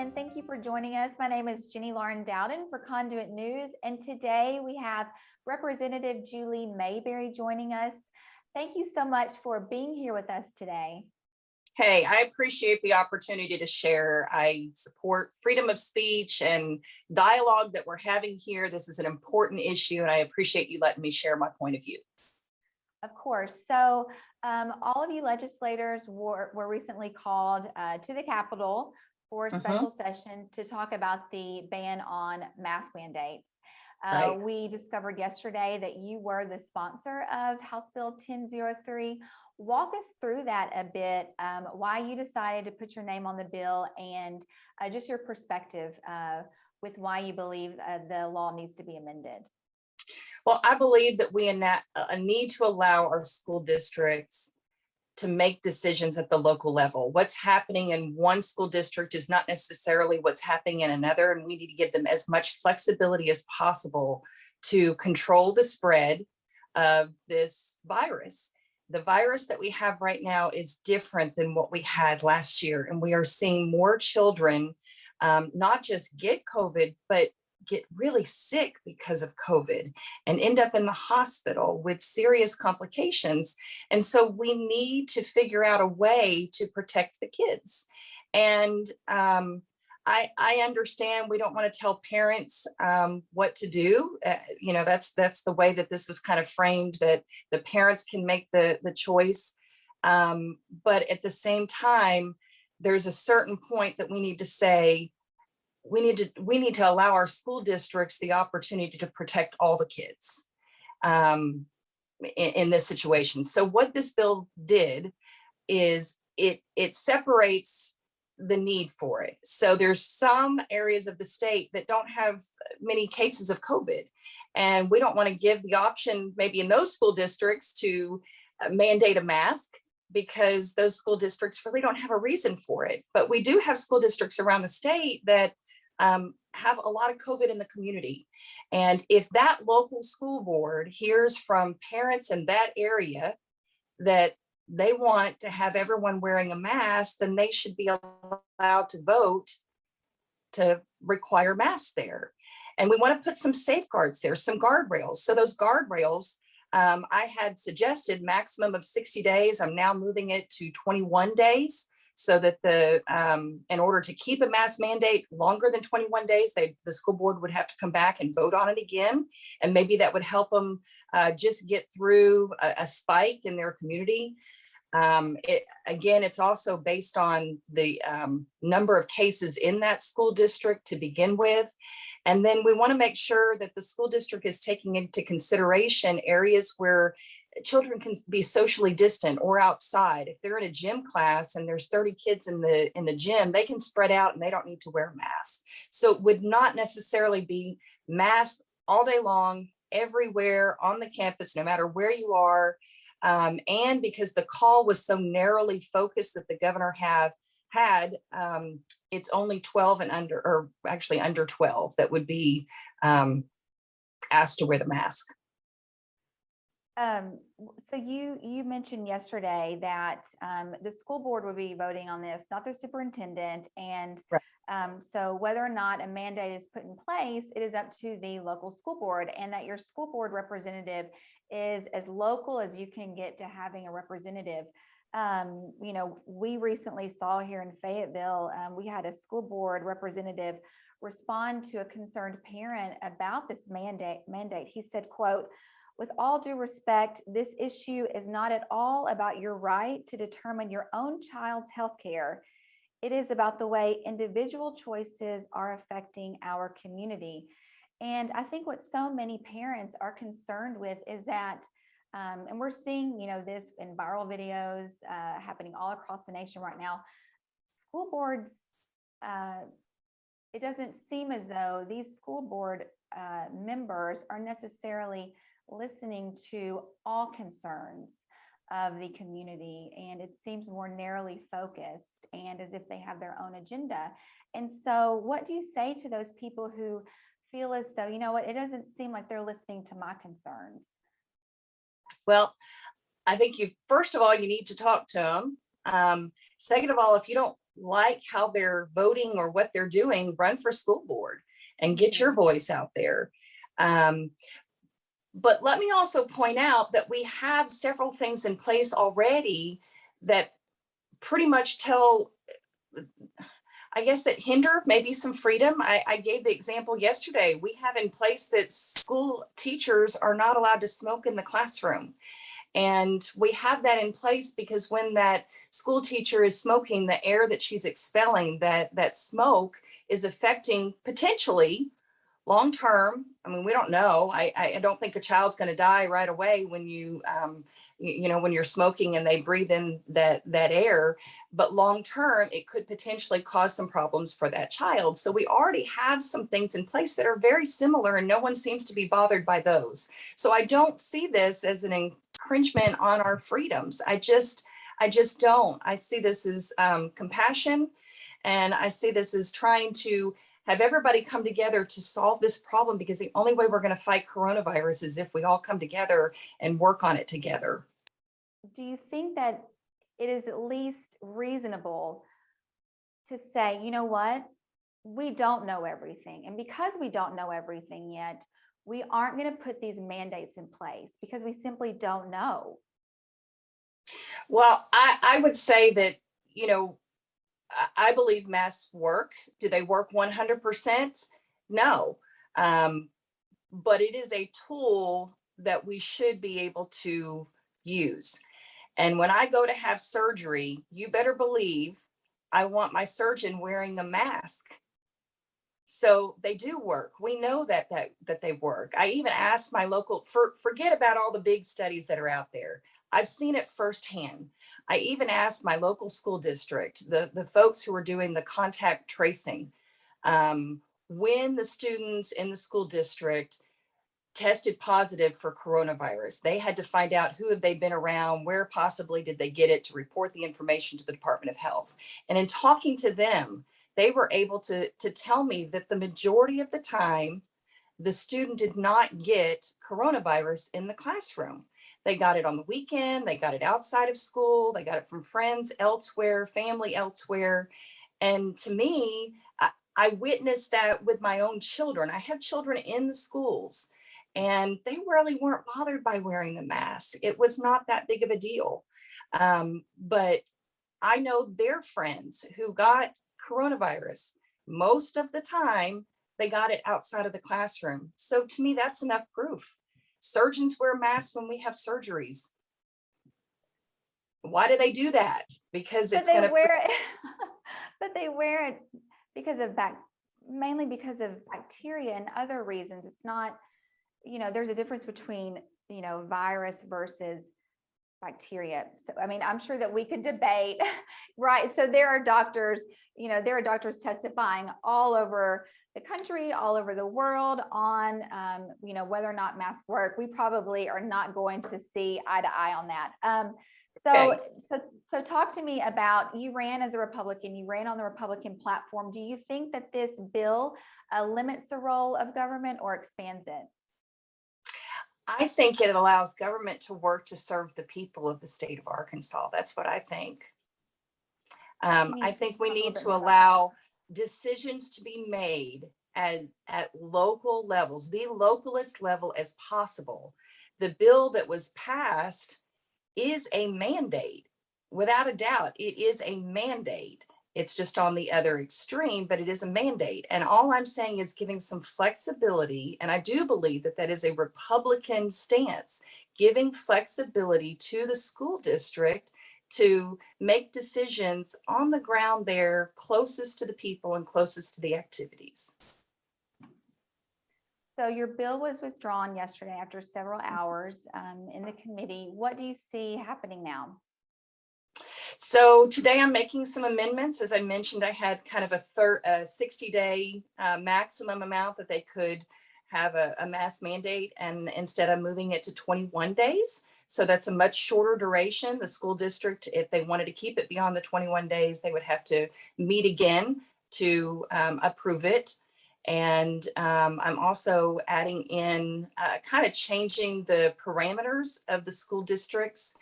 and thank you for joining us. My name is Jenny Lauren Dowden for Conduit News, and today we have Representative Julie Mayberry joining us. Thank you so much for being here with us today. Hey, I appreciate the opportunity to share. I support freedom of speech and dialogue that we're having here. This is an important issue, and I appreciate you letting me share my point of view. Of course. So all of you legislators were recently called to the Capitol for a special session to talk about the ban on mask mandates. Right. We discovered yesterday that you were the sponsor of House Bill 1003. Walk us through that a bit, why you decided to put your name on the bill, and just your perspective with why you believe the law needs to be amended. Well, I believe that we need to allow our school districts to make decisions at the local level. What's happening in one school district is not necessarily what's happening in another, and we need to give them as much flexibility as possible to control the spread of this virus. The virus that we have right now is different than what we had last year, and we are seeing more children not just get COVID, but get really sick because of COVID and end up in the hospital with serious complications. And so we need to figure out a way to protect the kids. And I understand we don't want to tell parents what to do. That's the way that this was kind of framed, that the parents can make the choice. But at the same time, there's a certain point that we need to say, we need to allow our school districts the opportunity to protect all the kids in this situation. So what this bill did is it separates the need for it. So there's some areas of the state that don't have many cases of COVID, and we don't want to give the option maybe in those school districts to mandate a mask, because those school districts really don't have a reason for it. But we do have school districts around the state that have a lot of COVID in the community. And if that local school board hears from parents in that area that they want to have everyone wearing a mask, then they should be allowed to vote to require masks there. And we want to put some safeguards there, some guardrails. So those guardrails, I had suggested maximum of 60 days. I'm now moving it to 21 days. So that in order to keep a mask mandate longer than 21 days, the school board would have to come back and vote on it again. And maybe that would help them just get through a spike in their community. It's also based on the number of cases in that school district to begin with. And then we want to make sure that the school district is taking into consideration areas where children can be socially distant or outside. If they're in a gym class and there's 30 kids in the gym, they can spread out and they don't need to wear a mask. So it would not necessarily be masked all day long, everywhere on the campus, no matter where you are. And because the call was so narrowly focused that the governor had, it's only 12 and under, or actually under 12, that would be asked to wear the mask. So you mentioned yesterday that the school board would be voting on this, not the superintendent. And right. So whether or not a mandate is put in place, it is up to the local school board, and that your school board representative is as local as you can get to having a representative. We recently saw here in Fayetteville, we had a school board representative respond to a concerned parent about this mandate. He said, quote, "With all due respect, this issue is not at all about your right to determine your own child's health care. It is about the way individual choices are affecting our community." And I think what so many parents are concerned with is that, and we're seeing, this in viral videos happening all across the nation right now, school boards, it doesn't seem as though these school board members are necessarily listening to all concerns of the community, and it seems more narrowly focused and as if they have their own agenda. And so what do you say to those people who feel as though, it doesn't seem like they're listening to my concerns? Well, I think first of all, you need to talk to them. Second of all, if you don't like how they're voting or what they're doing, run for school board and get your voice out there. But let me also point out that we have several things in place already that pretty much tell, I guess, that hinder maybe some freedom. I gave the example yesterday. We have in place that school teachers are not allowed to smoke in the classroom. And we have that in place because when that school teacher is smoking, the air that she's expelling, that smoke is affecting potentially long term. I mean, we don't know. I don't think a child's going to die right away when when you're smoking and they breathe in that air. But long term, it could potentially cause some problems for that child. So we already have some things in place that are very similar, and no one seems to be bothered by those. So I don't see this as an infringement on our freedoms. I just don't. I see this as compassion, and I see this as trying to have everybody come together to solve this problem, because the only way we're going to fight coronavirus is if we all come together and work on it together. Do you think that it is at least reasonable to say, you know what, we don't know everything, and because we don't know everything yet, we aren't going to put these mandates in place because we simply don't know? Well, I would say that, I believe masks work. Do they work 100%? No. But it is a tool that we should be able to use. And when I go to have surgery, you better believe I want my surgeon wearing a mask. So they do work. We know that they work. I even asked my local, forget about all the big studies that are out there. I've seen it firsthand. I even asked my local school district, the folks who are doing the contact tracing, when the students in the school district tested positive for coronavirus, they had to find out who have they been around, where possibly did they get it, to report the information to the Department of Health. And in talking to them, they were able to tell me that the majority of the time, the student did not get coronavirus in the classroom. They got it on the weekend, they got it outside of school, they got it from friends elsewhere, family elsewhere. And to me, I witnessed that with my own children. I have children in the schools, and they really weren't bothered by wearing the mask. It was not that big of a deal. But I know their friends who got coronavirus. Most of the time, they got it outside of the classroom. So to me, that's enough proof. Surgeons wear masks when we have surgeries. Why do they do that? Because it's going to wear it, but they wear it because of mainly because of bacteria and other reasons. It's not, there's a difference between, virus versus bacteria. So, I mean, I'm sure that we could debate, right? So there are doctors, testifying all over the country, all over the world on, whether or not masks work. We probably are not going to see eye to eye on that. So talk to me about, you ran as a Republican, you ran on the Republican platform. Do you think that this bill limits the role of government or expands it? I think it allows government to work to serve the people of the state of Arkansas. That's what I think. I think we need to allow decisions to be made at local levels, the localist level as possible. The bill that was passed is a mandate. Without a doubt, it is a mandate. It's just on the other extreme, but it is a mandate. And all I'm saying is giving some flexibility. And I do believe that that is a Republican stance, giving flexibility to the school district to make decisions on the ground there, closest to the people and closest to the activities. So your bill was withdrawn yesterday after several hours in the committee. What do you see happening now? So today I'm making some amendments. As I mentioned, I had kind of a 60-day maximum amount that they could have a mask mandate, and instead I'm moving it to 21 days. So that's a much shorter duration. The school district, if they wanted to keep it beyond the 21 days, they would have to meet again to approve it. And I'm also adding in kind of changing the parameters of the school districts.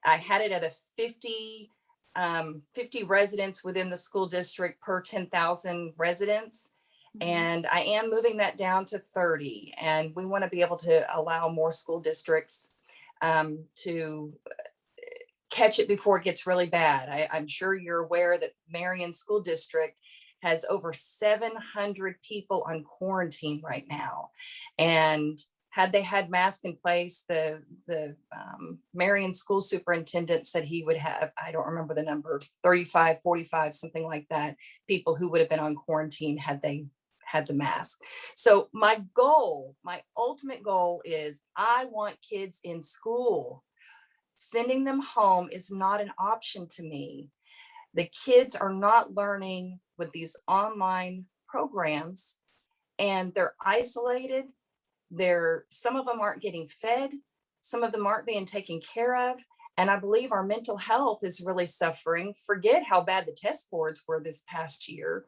I had it at a 50 50 residents within the school district per 10,000 residents. And I am moving that down to 30. And we want to be able to allow more school districts to catch it before it gets really bad. I'm sure you're aware that Marion School District has over 700 people on quarantine right now. And had they had masks in place, the Marion school superintendent said he would have, I don't remember the number, 35, 45, something like that, people who would have been on quarantine had they had the mask. So my goal, my ultimate goal is I want kids in school. Sending them home is not an option to me. The kids are not learning with these online programs, and they're isolated. Some of them aren't getting fed. Some of them aren't being taken care of. And I believe our mental health is really suffering. Forget how bad the test scores were this past year.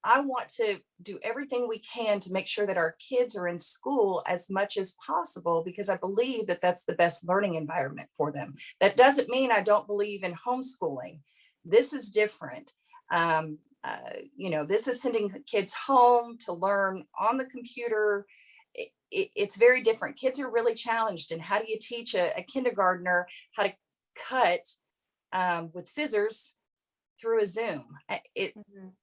I want to do everything we can to make sure that our kids are in school as much as possible, because I believe that that's the best learning environment for them. That doesn't mean I don't believe in homeschooling. This is different. This is sending kids home to learn on the computer. It's very different. Kids are really challenged. And how do you teach a kindergartner how to cut with scissors through a Zoom?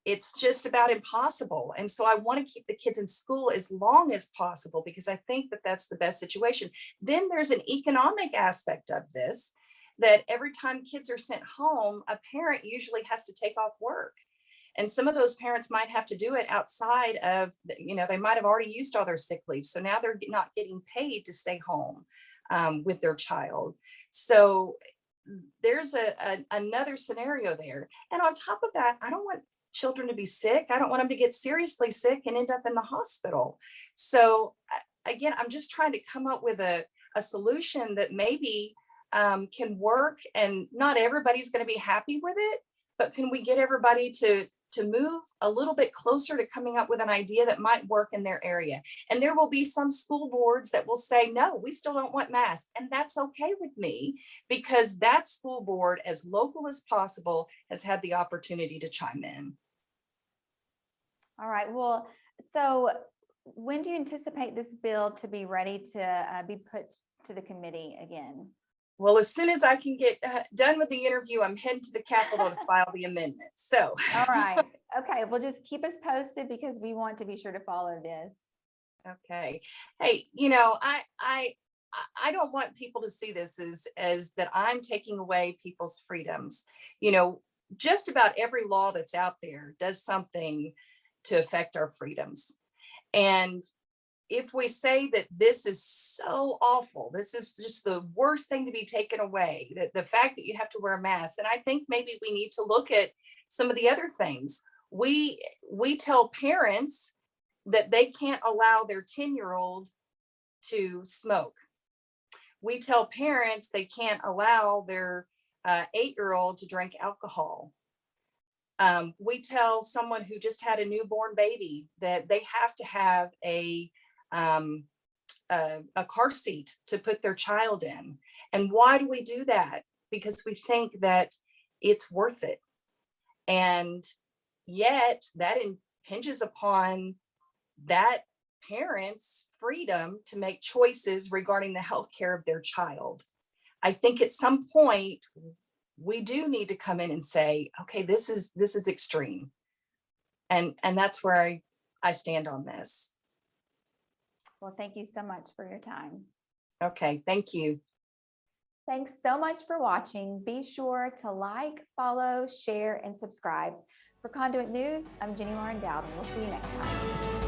It's just about impossible. And so I want to keep the kids in school as long as possible, because I think that that's the best situation. Then there's an economic aspect of this, that every time kids are sent home, a parent usually has to take off work. And some of those parents might have to do it outside of, they might have already used all their sick leave. So now they're not getting paid to stay home with their child. So there's another scenario there. And on top of that, I don't want children to be sick. I don't want them to get seriously sick and end up in the hospital. So again, I'm just trying to come up with a solution that maybe can work, and not everybody's going to be happy with it, but can we get everybody to move a little bit closer to coming up with an idea that might work in their area? And there will be some school boards that will say, no, we still don't want masks. And that's okay with me, because that school board, as local as possible, has had the opportunity to chime in. All right. Well, so when do you anticipate this bill to be ready to be put to the committee again? Well, as soon as I can get done with the interview, I'm heading to the Capitol to file the amendment. So, all right. Okay. Well, just keep us posted, because we want to be sure to follow this. Okay. Hey, I don't want people to see this as that I'm taking away people's freedoms. Just about every law that's out there does something to affect our freedoms. And if we say that this is so awful, this is just the worst thing to be taken away, that the fact that you have to wear a mask, then I think maybe we need to look at some of the other things. We tell parents that they can't allow their 10-year-old to smoke. We tell parents they can't allow their 8-year-old to drink alcohol. We tell someone who just had a newborn baby that they have to have a car seat to put their child in. And why do we do that? Because we think that it's worth it. And yet that impinges upon that parent's freedom to make choices regarding the health care of their child. I think at some point we do need to come in and say, okay, this is extreme. And that's where I stand on this. Well, thank you so much for your time. Okay, thank you. Thanks so much for watching. Be sure to like, follow, share, and subscribe. For Conduit News, I'm Jenny Lauren Dowden. We'll see you next time.